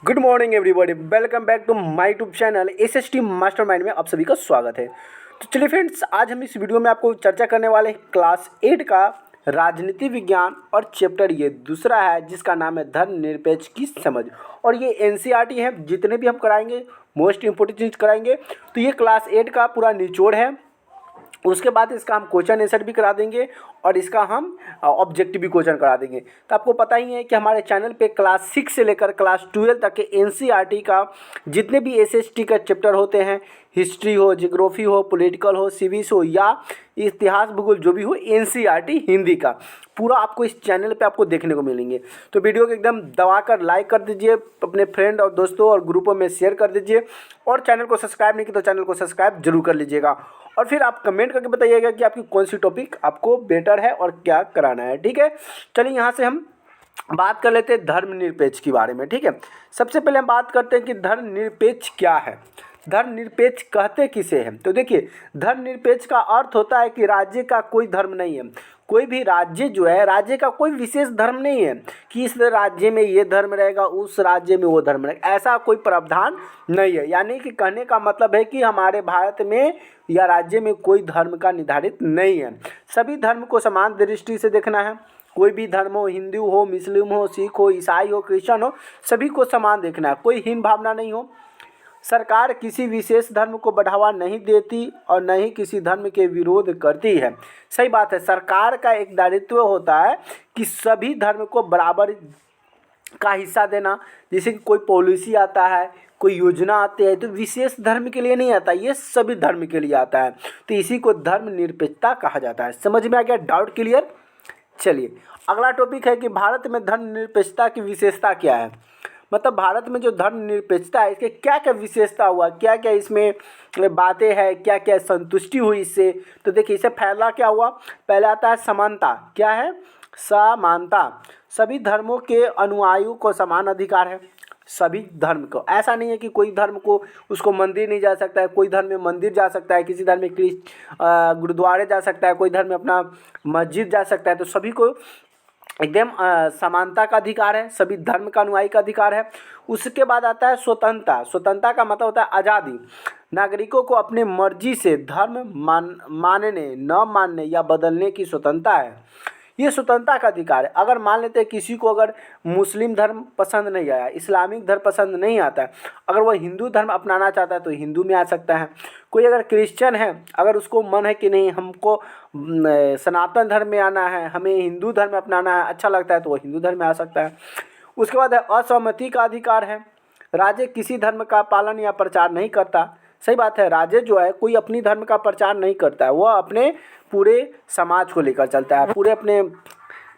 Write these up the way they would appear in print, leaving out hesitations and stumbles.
Good morning everybody, welcome back to my YouTube channel SST mastermind में आप सभी का स्वागत है। तो चलिए फ्रेंड्स, आज हम इस वीडियो में आपको चर्चा करने वाले हैं क्लास 8 का राजनीति विज्ञान और चैप्टर ये दूसरा है जिसका नाम है धर्मनिरपेक्ष की समझ। और ये एनसीईआरटी है, जितने भी हम कराएंगे मोस्ट इंपोर्टेंट चीज़ कराएंगे। तो ये क्लास 8 का पूरा निचोड़ है। उसके बाद इसका हम क्वेश्चन आंसर भी करा देंगे और इसका हम ऑब्जेक्टिव भी क्वेश्चन करा देंगे। तो आपको पता ही है कि हमारे चैनल पे क्लास 6 से लेकर क्लास 12 तक के एनसीईआरटी का जितने भी एसएसटी का चैप्टर होते हैं, हिस्ट्री हो, ज्योग्राफी हो, पॉलिटिकल हो, सिविक्स हो या इतिहास भूगोल जो भी हो, एनसीईआरटी हिंदी का पूरा आपको इस चैनल पे आपको देखने को मिलेंगे। तो वीडियो को एकदम दबाकर लाइक कर दीजिए, अपने फ्रेंड और दोस्तों और ग्रुपों में शेयर कर दीजिए और चैनल को सब्सक्राइब नहीं किया तो चैनल को सब्सक्राइब जरूर कर लीजिएगा। और फिर आप कमेंट करके बताइएगा कि आपकी कौन सी टॉपिक आपको बेटर है और क्या कराना है। ठीक है, चलिए यहाँ से हम बात कर लेते हैं धर्मनिरपेक्ष के बारे में। ठीक है, सबसे पहले हम बात करते हैं कि धर्मनिरपेक्ष क्या है, धर्मनिरपेक्ष कहते किसे हैं। तो देखिए, धर्मनिरपेक्ष का अर्थ होता है कि राज्य का कोई धर्म नहीं है, कोई भी राज्य जो है, राज्य का कोई विशेष धर्म नहीं है कि इस राज्य में ये धर्म रहेगा, उस राज्य में वो धर्म रहेगा, ऐसा कोई प्रावधान नहीं है। यानी कि कहने का मतलब है कि हमारे भारत में या राज्य में कोई धर्म का निर्धारित नहीं है। सभी धर्म को समान दृष्टि से देखना है। कोई भी धर्म हो, हिंदू हो, मुस्लिम हो, सिख हो, ईसाई हो, क्रिश्चियन हो, सभी को समान देखना है, कोई हीन भावना नहीं हो। सरकार किसी विशेष धर्म को बढ़ावा नहीं देती और न ही किसी धर्म के विरोध करती है। सही बात है, सरकार का एक दायित्व होता है कि सभी धर्म को बराबर का हिस्सा देना। जैसे कि कोई पॉलिसी आता है, कोई योजना आती है, तो विशेष धर्म के लिए नहीं आता, ये सभी धर्म के लिए आता है। तो इसी को धर्मनिरपेक्षता कहा जाता है। समझ में आ गया? Doubt clear? चलिए, अगला टॉपिक है कि भारत में धर्मनिरपेक्षता की विशेषता क्या है। मतलब भारत में जो धर्मनिरपेक्षता है, इसके क्या क्या विशेषता हुआ, क्या क्या इसमें बातें हैं, क्या क्या संतुष्टि हुई इससे। तो देखिए, इससे फैला क्या हुआ। पहले आता है समानता। क्या है? समानता। सभी धर्मों के अनुयायियों को समान अधिकार है। सभी धर्म को, ऐसा नहीं है कि कोई धर्म को उसको मंदिर नहीं जा सकता है, कोई धर्म में मंदिर जा सकता है, किसी धर्म में गुरुद्वारे जा सकता है, कोई धर्म में अपना मस्जिद जा सकता है। तो सभी को एकदम समानता का अधिकार है, सभी धर्म का अनुयायी का अधिकार है। उसके बाद आता है स्वतंत्रता। स्वतंत्रता का मतलब होता है आज़ादी। नागरिकों को अपनी मर्जी से धर्म मानने, न मानने या बदलने की स्वतंत्रता है। ये स्वतंत्रता का अधिकार है। अगर मान लेते हैं किसी को अगर मुस्लिम धर्म पसंद नहीं आया, इस्लामिक धर्म पसंद नहीं आता है, अगर वह हिंदू धर्म अपनाना चाहता है तो हिंदू में आ सकता है। कोई अगर क्रिश्चियन है, अगर उसको मन है कि नहीं हमको सनातन धर्म में आना है, हमें हिंदू धर्म अपनाना है, अच्छा लगता है, तो वो हिंदू धर्म में आ सकता है। उसके बाद है असहमति का अधिकार है। राज्य किसी धर्म का पालन या प्रचार नहीं करता। सही बात है, राज्य जो है कोई अपनी धर्म का प्रचार नहीं करता है, वह अपने पूरे समाज को लेकर चलता है, पूरे अपने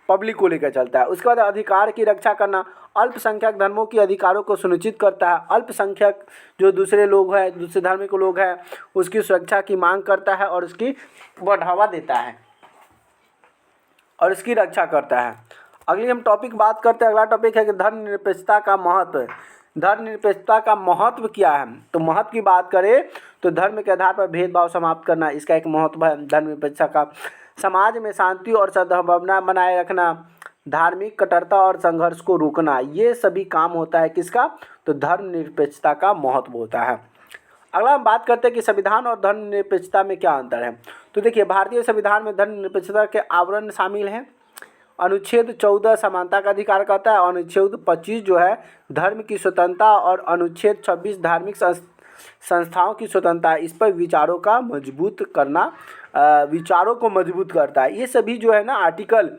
पब्लिक को लेकर चलता है। उसके बाद अधिकार की रक्षा करना। अल्पसंख्यक धर्मों की अधिकारों को सुनिश्चित करता है। अल्पसंख्यक जो दूसरे लोग हैं, दूसरे धर्म के लोग हैं, उसकी सुरक्षा की मांग करता है और उसकी बढ़ावा देता है और इसकी रक्षा करता है। अगली हम टॉपिक बात करते हैं। अगला टॉपिक है कि धर्मनिरपेक्षता का महत्व। धर्मनिरपेक्षता का महत्व क्या है। तो महत्व की बात करें तो धर्म के आधार पर भेदभाव समाप्त करना, इसका एक महत्व है धर्मनिरपेक्षता का। समाज में शांति और सद्भावना बनाए रखना, धार्मिक कट्टरता और संघर्ष को रोकना, ये सभी काम होता है किसका। तो धर्मनिरपेक्षता का महत्व होता है। अगला हम बात करते हैं कि संविधान और धर्मनिरपेक्षता में क्या अंतर है। तो देखिए, भारतीय संविधान में धर्मनिरपेक्षता के आवरण शामिल हैं। अनुच्छेद 14 समानता का अधिकार कहता है, अनुच्छेद 25 जो है धर्म की स्वतंत्रता और अनुच्छेद 26 धार्मिक संस्थाओं की स्वतंत्रता। इस पर विचारों का मजबूत करना, विचारों को मजबूत करता है। ये सभी जो है ना आर्टिकल,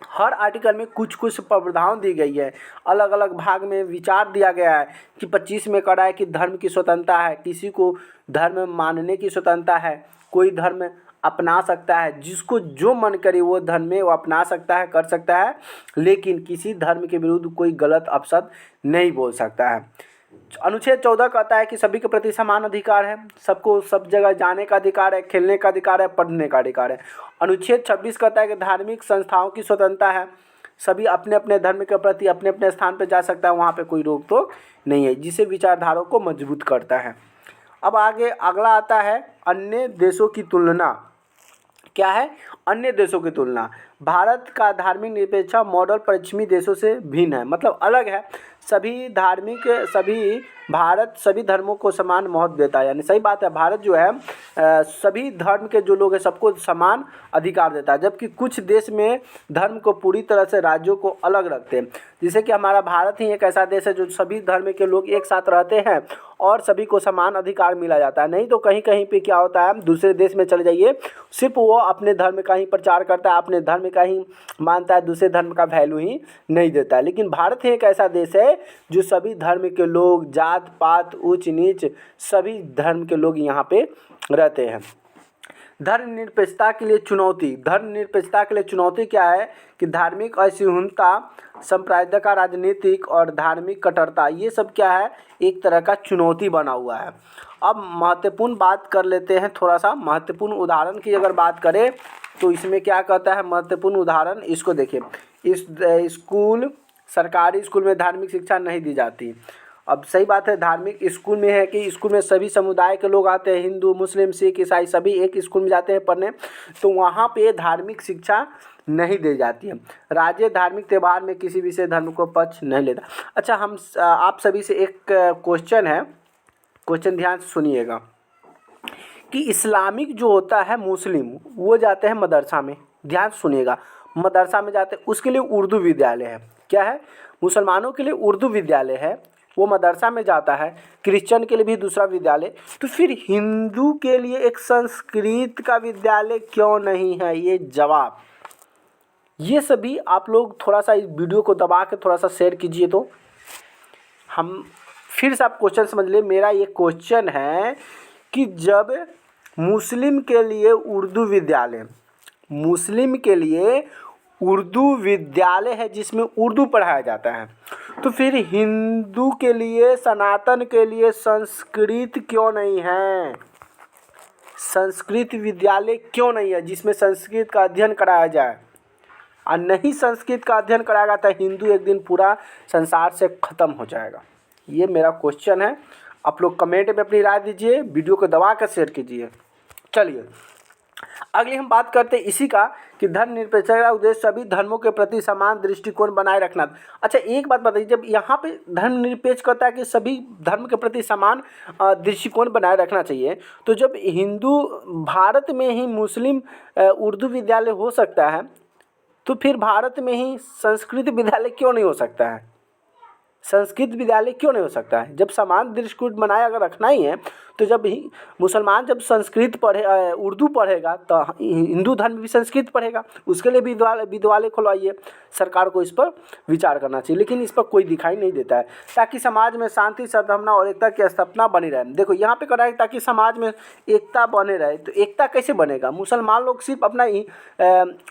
हर आर्टिकल में कुछ कुछ प्रावधान दी गई है, अलग अलग भाग में विचार दिया गया है कि 25 में करा है कि धर्म की स्वतंत्रता है, किसी को धर्म मानने की स्वतंत्रता है, कोई धर्म अपना सकता है, जिसको जो मन करे वो धर्म में वो अपना सकता है, कर सकता है, लेकिन किसी धर्म के विरुद्ध कोई गलत अपशब्द नहीं बोल सकता है। अनुच्छेद 14 कहता है कि सभी के प्रति समान अधिकार है, सबको सब जगह जाने का अधिकार है, खेलने का अधिकार है, पढ़ने का अधिकार है। अनुच्छेद 26 कहता है कि धार्मिक संस्थाओं की स्वतंत्रता है, सभी अपने अपने धर्म के प्रति अपने अपने स्थान पर जा सकता है, वहाँ पे कोई रोक टोक नहीं है, जिसे विचारधाराओं को मजबूत करता है। अब आगे अगला आता है अन्य देशों की तुलना। क्या है, अन्य देशों की तुलना। भारत का धार्मिक निरपेक्षता मॉडल पश्चिमी देशों से भिन्न है, मतलब अलग है। भारत सभी धर्मों को समान महत्व देता है, यानी सही बात है, भारत जो है सभी धर्म के जो लोग हैं सबको समान अधिकार देता है, जबकि कुछ देश में धर्म को पूरी तरह से राज्यों को अलग रखते हैं। जैसे कि हमारा भारत ही एक ऐसा देश है जो सभी धर्म के लोग एक साथ रहते हैं और सभी को समान अधिकार मिला जाता है। नहीं तो कहीं कहीं पे क्या होता है, दूसरे देश में चले जाइए, सिर्फ वो अपने धर्म का ही प्रचार करता है, अपने धर्म का ही मानता है, दूसरे धर्म का वैल्यू ही नहीं देता है। लेकिन भारत ही एक ऐसा देश है जो सभी धर्म के लोग, जात पात ऊंच नीच सभी धर्म के लोग यहाँ पे रहते हैं। धर्मनिरपेक्षता के लिए चुनौती क्या है कि धार्मिक असहिष्णुता, सांप्रदायिकता, राजनीतिक और धार्मिक कट्टरता, ये सब क्या है, एक तरह का चुनौती बना हुआ है। अब महत्वपूर्ण बात कर लेते हैं, थोड़ा सा महत्वपूर्ण उदाहरण की अगर बात करें तो इसमें क्या कहता है महत्वपूर्ण उदाहरण, इसको देखिए। सरकारी स्कूल में धार्मिक शिक्षा नहीं दी जाती। अब सही बात है, धार्मिक स्कूल में है कि स्कूल में सभी समुदाय के लोग आते हैं, हिंदू मुस्लिम सिख ईसाई सभी एक स्कूल में जाते हैं पढ़ने, तो वहाँ पे धार्मिक शिक्षा नहीं दी जाती है। राज्य धार्मिक त्यौहार में किसी विशेष धर्म को पक्ष नहीं लेता। अच्छा, आप सभी से एक क्वेश्चन है, क्वेश्चन ध्यान से सुनिएगा कि इस्लामिक जो होता है मुस्लिम, वो जाते हैं मदरसा में, ध्यान से सुनिएगा, मदरसा में जाते हैं, उसके लिए उर्दू विद्यालय है। क्या है, मुसलमानों के लिए उर्दू विद्यालय है, वो मदरसा में जाता है। क्रिश्चियन के लिए भी दूसरा विद्यालय, तो फिर हिंदू के लिए एक संस्कृत का विद्यालय क्यों नहीं है, ये जवाब। ये सभी आप लोग थोड़ा सा इस वीडियो को दबा के थोड़ा सा शेयर कीजिए, तो हम फिर से आप क्वेश्चन समझ लिए। मेरा ये क्वेश्चन है कि जब मुस्लिम के लिए उर्दू विद्यालय है जिसमें उर्दू पढ़ाया जाता है, तो फिर हिंदू के लिए, सनातन के लिए संस्कृत क्यों नहीं है, संस्कृत विद्यालय क्यों नहीं है जिसमें संस्कृत का अध्ययन कराया जाए। और नहीं संस्कृत का अध्ययन कराएगा तो हिंदू एक दिन पूरा संसार से ख़त्म हो जाएगा। ये मेरा क्वेश्चन है, आप लोग कमेंट में अपनी राय दीजिए, वीडियो को दबा कर शेयर कीजिए। चलिए अगली हम बात करते हैं इसी का कि धर्मनिरपेक्षता का उद्देश्य सभी धर्मों के प्रति समान दृष्टिकोण बनाए रखना। अच्छा, एक बात बताइए, जब यहाँ पे धर्मनिरपेक्ष कहता है कि सभी धर्म के प्रति समान दृष्टिकोण बनाए रखना चाहिए, तो जब हिंदू भारत में ही मुस्लिम उर्दू विद्यालय हो सकता है, तो फिर भारत में ही संस्कृत विद्यालय क्यों नहीं हो सकता है, संस्कृत विद्यालय क्यों नहीं हो सकता है। जब समान दृष्टिकोण बनाए अगर रखना ही है, तो जब मुसलमान जब संस्कृत उर्दू पढ़ेगा तो हिंदू धर्म भी संस्कृत पढ़ेगा, उसके लिए विद्यालय खुलवाइए। सरकार को इस पर विचार करना चाहिए, लेकिन इस पर कोई दिखाई नहीं देता है, ताकि समाज में शांति, सद्भावना और एकता की स्थापना बनी रहे। देखो यहाँ पे कह रहा है ताकि समाज में एकता बने रहे, तो एकता कैसे बनेगा, मुसलमान लोग सिर्फ अपना ही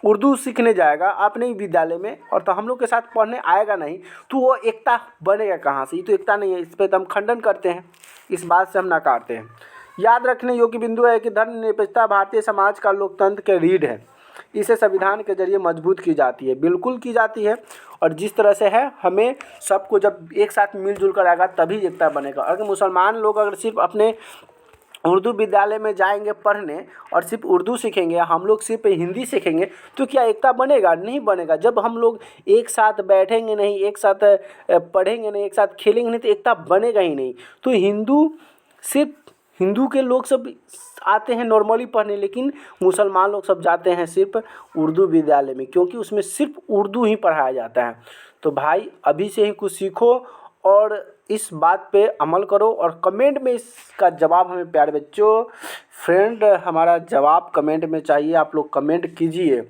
उर्दू सीखने जाएगा अपने ही विद्यालय में, और तो हम लोग के साथ पढ़ने आएगा नहीं, तो वो एकता बनेगा कहाँ से, ये तो एकता नहीं है। इस पर तो हम खंडन करते हैं, इस बात से हम नकारते हैं। याद रखने योग्य बिंदु है कि धर्मनिरपेक्षता भारतीय समाज का लोकतंत्र के रीढ़ है, इसे संविधान के जरिए मजबूत की जाती है, बिल्कुल की जाती है। और जिस तरह से है, हमें सबको जब एक साथ मिलजुल कर आएगा तभी एकता बनेगा। अगर मुसलमान लोग अगर सिर्फ अपने उर्दू विद्यालय में जाएंगे पढ़ने और सिर्फ उर्दू सीखेंगे, हम लोग सिर्फ हिंदी सीखेंगे, तो क्या एकता बनेगा, नहीं बनेगा। जब हम लोग एक साथ बैठेंगे नहीं, एक साथ पढ़ेंगे नहीं, एक साथ खेलेंगे नहीं, तो एकता बनेगा ही नहीं। तो हिंदू के लोग सब आते हैं नॉर्मली पढ़ने, लेकिन मुसलमान लोग सब जाते हैं सिर्फ उर्दू विद्यालय में, क्योंकि उसमें सिर्फ उर्दू ही पढ़ाया जाता है। तो भाई अभी से ही कुछ सीखो और इस बात पे अमल करो, और कमेंट में इसका जवाब हमें प्यारे बच्चों फ्रेंड हमारा जवाब कमेंट में चाहिए। आप लोग कमेंट कीजिए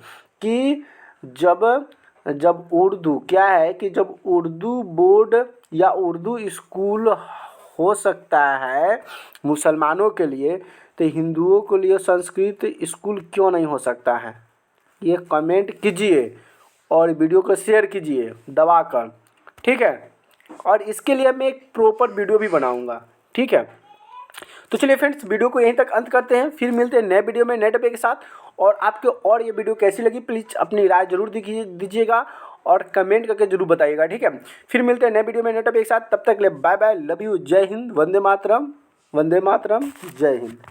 कि जब उर्दू क्या है कि जब उर्दू बोर्ड या उर्दू स्कूल हो सकता है मुसलमानों के लिए, तो हिंदुओं के लिए संस्कृत स्कूल क्यों नहीं हो सकता है। ये कमेंट कीजिए और वीडियो को शेयर कीजिए दबाकर, ठीक है। और इसके लिए मैं एक प्रॉपर वीडियो भी बनाऊंगा, ठीक है। तो चलिए फ्रेंड्स, वीडियो को यहीं तक अंत करते हैं, फिर मिलते हैं नए वीडियो में नए टॉपिक के साथ। और आपको और ये वीडियो कैसी लगी प्लीज़ अपनी राय जरूर दीजिएगा और कमेंट करके जरूर बताइएगा, ठीक है। फिर मिलते हैं नए वीडियो में नए टॉपिक के साथ, तब तक के लिए बाय बाय, लव यू, जय हिंद, वंदे मातरम, जय हिंद।